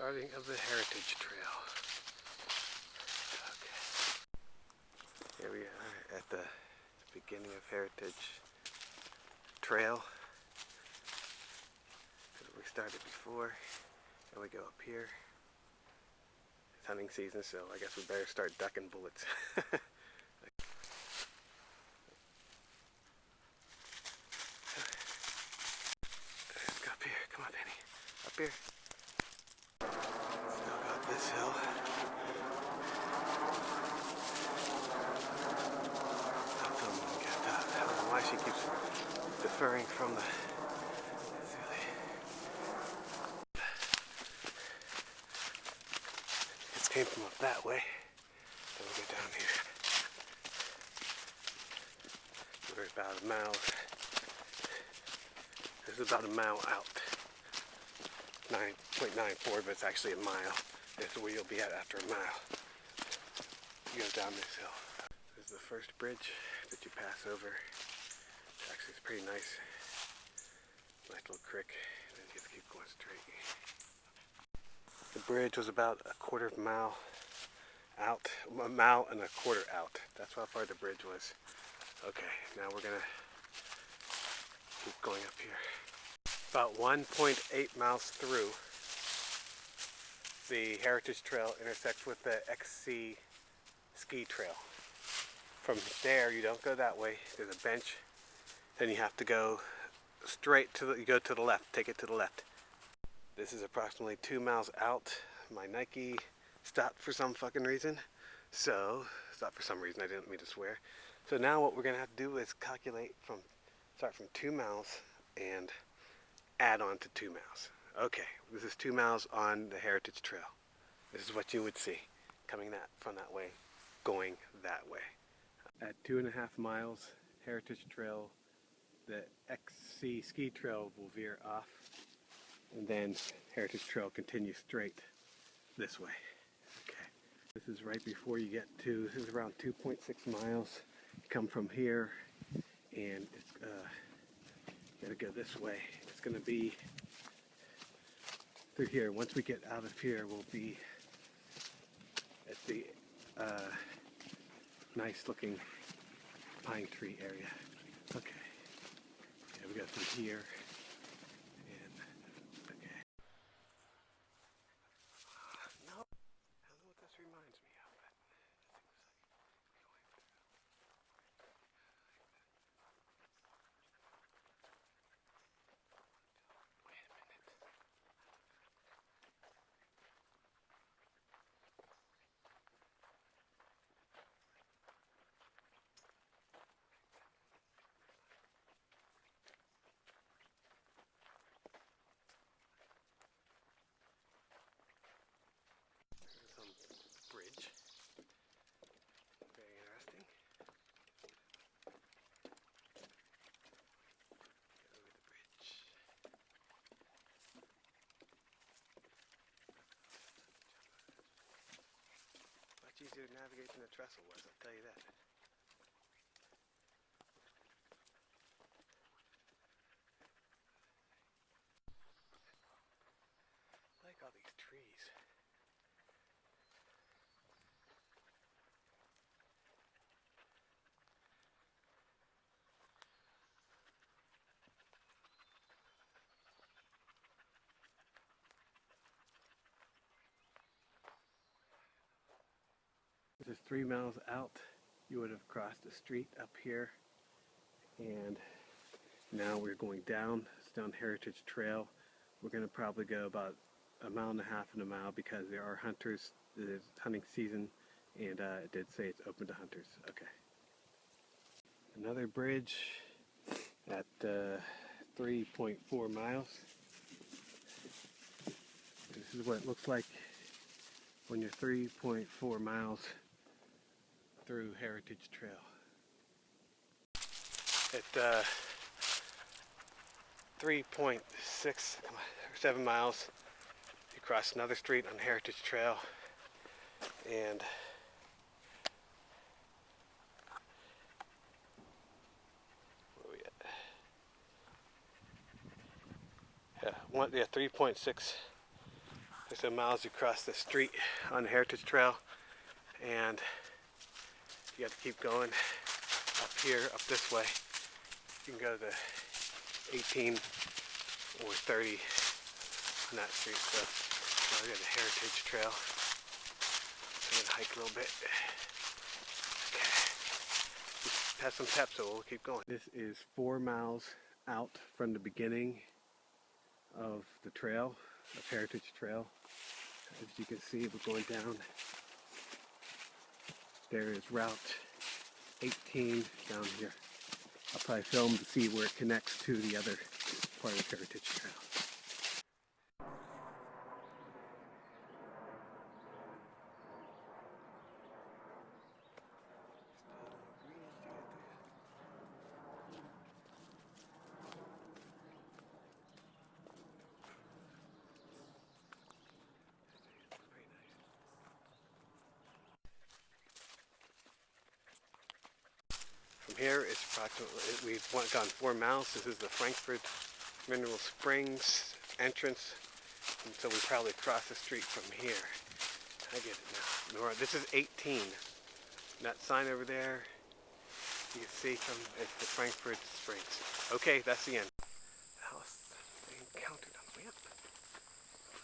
Starting of the Heritage Trail. Okay. Here we are at the beginning of Heritage Trail. We started before, and we go up here. It's hunting season, so I guess we better start ducking bullets. Let's go up here. Come on, Penny. Up here. Still got this hill. I don't know why she keeps deferring from the... It came from up that way. Then we'll go down here. We're about a mile. This is about a mile out. 9.94, but it's actually a mile. That's where you'll be at after a mile. You go down this hill. This is the first bridge that you pass over. Actually, it's pretty nice. Nice little creek. And then you have to keep going straight. The bridge was about a quarter of a mile out. A mile and a quarter out. That's how far the bridge was. Okay, now we're gonna keep going up here. About 1.8 miles through, the Heritage Trail intersects with the XC ski trail. From there, you don't go that way. There's a bench. Then you have to go straight to you go to the left. Take it to the left. This is approximately 2 miles out. My Nike stopped for some fucking reason. Stopped for some reason, I didn't mean to swear. So now what we're gonna have to do is calculate start from 2 miles and add on to 2 miles. Okay, this is 2 miles on the Heritage Trail. This is what you would see coming from that way, going that way. At 2.5 miles, Heritage Trail, the XC ski trail will veer off, and then Heritage Trail continues straight this way. Okay, this is right before you get to, this is around 2.6 miles. You come from here, and it's gotta go this way. It's gonna be through here. Once we get out of here, we'll be at the nice looking pine tree area. Okay. Yeah, we go through here. And okay. No. I don't know what this reminds me of, but wait a minute. Bridge. Very interesting. Over the bridge. Much easier to navigate than the trestle was, I'll tell you that. I like all these trees. This is 3 miles out. You would have crossed a street up here, and now we're going down. It's down Heritage Trail. We're going to probably go about 1.5 miles and a mile because there are hunters. It's hunting season, and it did say it's open to hunters. Okay. Another bridge at 3.4 miles. This is what it looks like when you're 3.4 miles through Heritage Trail. At 3.7 miles, you cross another street on Heritage Trail, and where are we at? 3.6. There's so miles you cross the street on the Heritage Trail, and you have to keep going up here, up this way. You can go to 18 or 30 on that street. So now we got the Heritage Trail. So I'm gonna hike a little bit. Okay. Just has some steps, so we'll keep going. This is 4 miles out from the beginning of the trail, of Heritage Trail. As you can see, we're going down. There is Route 18 down here. I'll probably film to see where it connects to the other part of Heritage Trail. From here, it's approximately, we've gone 4 miles. This is the Frankfurt Mineral Springs entrance. And so we probably cross the street from here. I get it now. This is 18. That sign over there, you can see it's the Frankfurt Springs. Okay, that's the end. The house they encountered on the way up.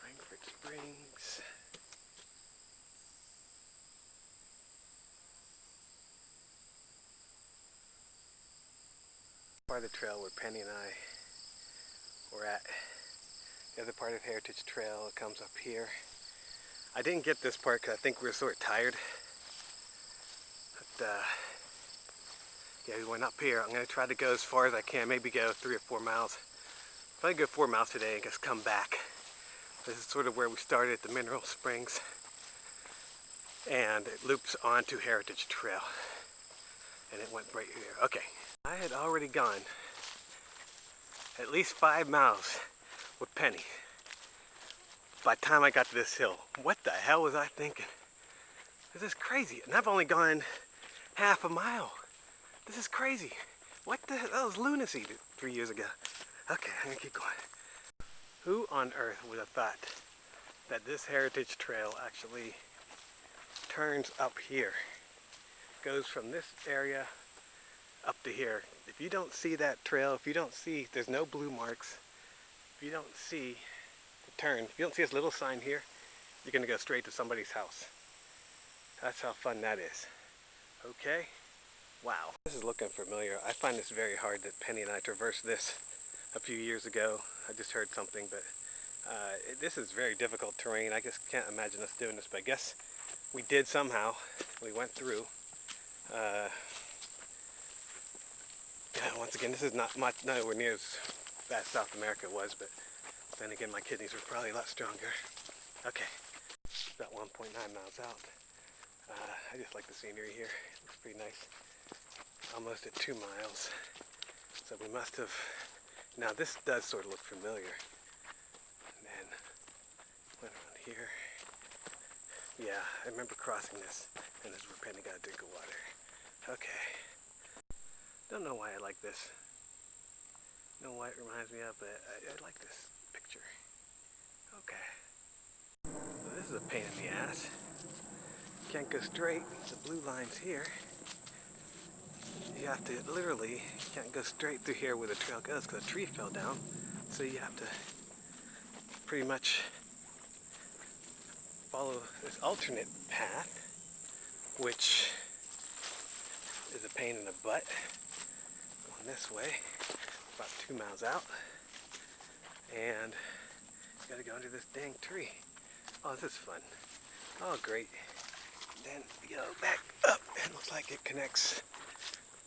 Frankfurt Springs. Part of the trail where Penny and I were at. The other part of Heritage Trail comes up here. I didn't get this part because I think we were sort of tired. But yeah, we went up here. I'm going to try to go as far as I can, maybe go 3 or 4 miles. Probably go 4 miles today and just come back. This is sort of where we started at the Mineral Springs. And it loops onto Heritage Trail. And it went right here. Okay. I had already gone at least 5 miles with Penny by the time I got to this hill. What the hell was I thinking? This is crazy. And I've only gone half a mile. This is crazy. What the hell? That was lunacy 3 years ago. Okay, I'm gonna keep going. Who on earth would have thought that this Heritage Trail actually turns up here? Goes from this area up to here. If you don't see that trail, if you don't see, there's no blue marks, if you don't see the turn, if you don't see this little sign here, you're gonna go straight to somebody's house. That's how fun that is. Okay? Wow. This is looking familiar. I find this very hard that Penny and I traversed this a few years ago. I just heard something, but this is very difficult terrain. I just can't imagine us doing this, but I guess we did somehow. We went through. Yeah, once again, this is not much, nowhere near as fast South America was, but then again, my kidneys were probably a lot stronger. Okay, about 1.9 miles out. I just like the scenery here. It looks pretty nice. Almost at 2 miles. So we must have, now this does sort of look familiar. And then went around here. Yeah, I remember crossing this, and this is where Penny got a drink of water. Okay. Don't know why I like this. Don't know why it reminds me of, but I like this picture. Okay. So this is a pain in the ass. Can't go straight. The blue line's here. You have to literally, you can't go straight through here where the trail goes because a tree fell down. So you have to pretty much follow this alternate path, which is a pain in the butt. Going this way, about 2 miles out, and you gotta go under this dang tree. Oh, this is fun. Oh, great. Then you go back up, and it looks like it connects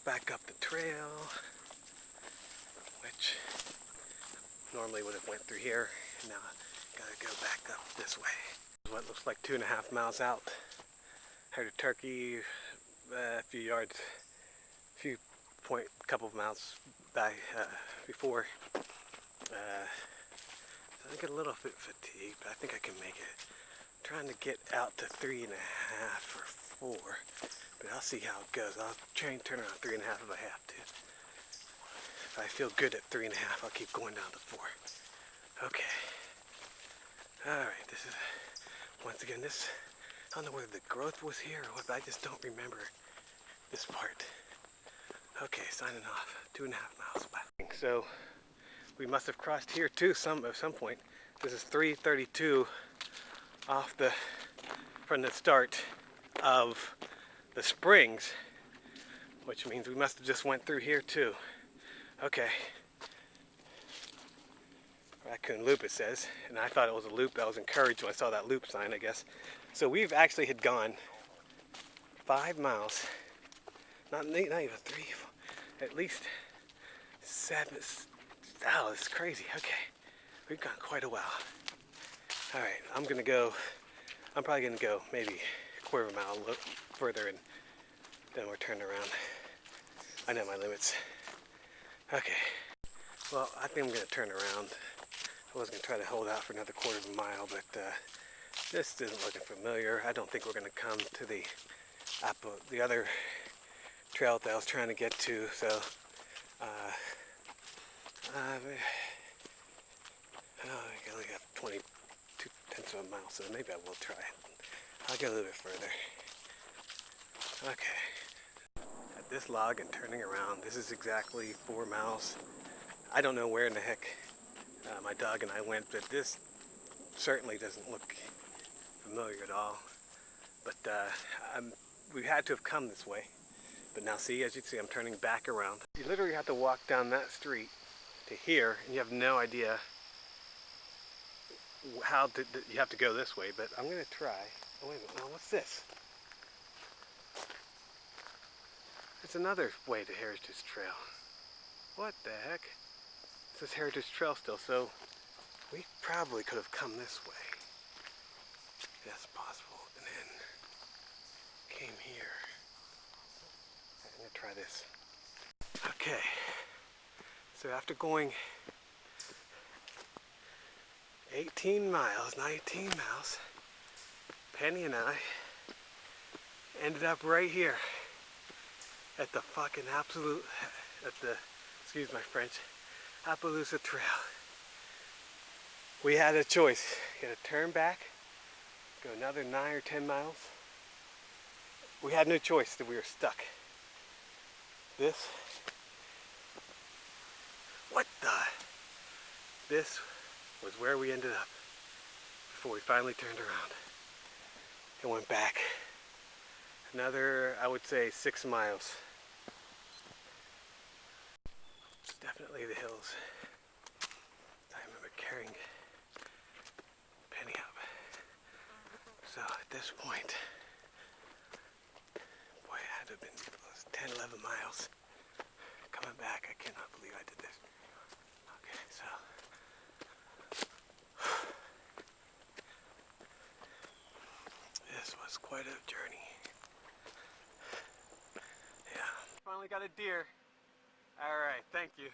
back up the trail, which normally would have went through here. Now gotta go back up this way. What looks like 2.5 miles out. Heard a turkey a few yards, couple of miles by before. So I get a little bit fatigued, but I think I can make it. I'm trying to get out to 3.5 or 4, but I'll see how it goes. I'll try and turn around 3.5 if I have to. If I feel good at 3.5, I'll keep going down to 4. Okay. Alright, this is, once again, this, I don't know whether the growth was here or what, but I just don't remember this part. Okay, signing off. 2.5 miles back. So, we must have crossed here too at some point. This is 332 off from the start of the springs, which means we must have just went through here too. Okay. Raccoon Loop, it says, and I thought it was a loop. I was encouraged when I saw that loop sign, I guess. So we've actually had gone 5 miles, not even 3, at least 7. Oh, it's crazy. Okay, we've gone quite a while. All right, I'm probably gonna go maybe a quarter of a mile further, and then we're turning around. I know my limits. Okay, well, I think I'm gonna turn around. I was going to try to hold out for another quarter of a mile, but this isn't looking familiar. I don't think we're going to come to the other trail that I was trying to get to, so I only have 22 tenths of a mile, so maybe I will try. I'll go a little bit further. Okay. At this log and turning around, this is exactly 4 miles. I don't know where in the heck my dog and I went, but this certainly doesn't look familiar at all. But we had to have come this way. But now see, as you can see, I'm turning back around. You literally have to walk down that street to here, and you have no idea how you have to go this way, but I'm going to try. Oh, wait a minute, now what's this? It's another way to Heritage Trail. What the heck? It says Heritage Trail still, so we probably could have come this way. Yes, possible. And then came here. I'm going to try this. Okay. So after going 18 miles, 19 miles, Penny and I ended up right here at the fucking excuse my French, Apolusa Trail. We had a choice. You had to turn back, go another 9 or 10 miles. We had no choice, that we were stuck. This was where we ended up before we finally turned around and went back another, I would say, 6 miles. It's definitely the hills. I remember carrying Penny up. So at this point, boy, it had to have been 10, 11 miles. Coming back, I cannot believe I did this. Okay, so this was quite a journey. Yeah. Finally got a deer. All right, thank you.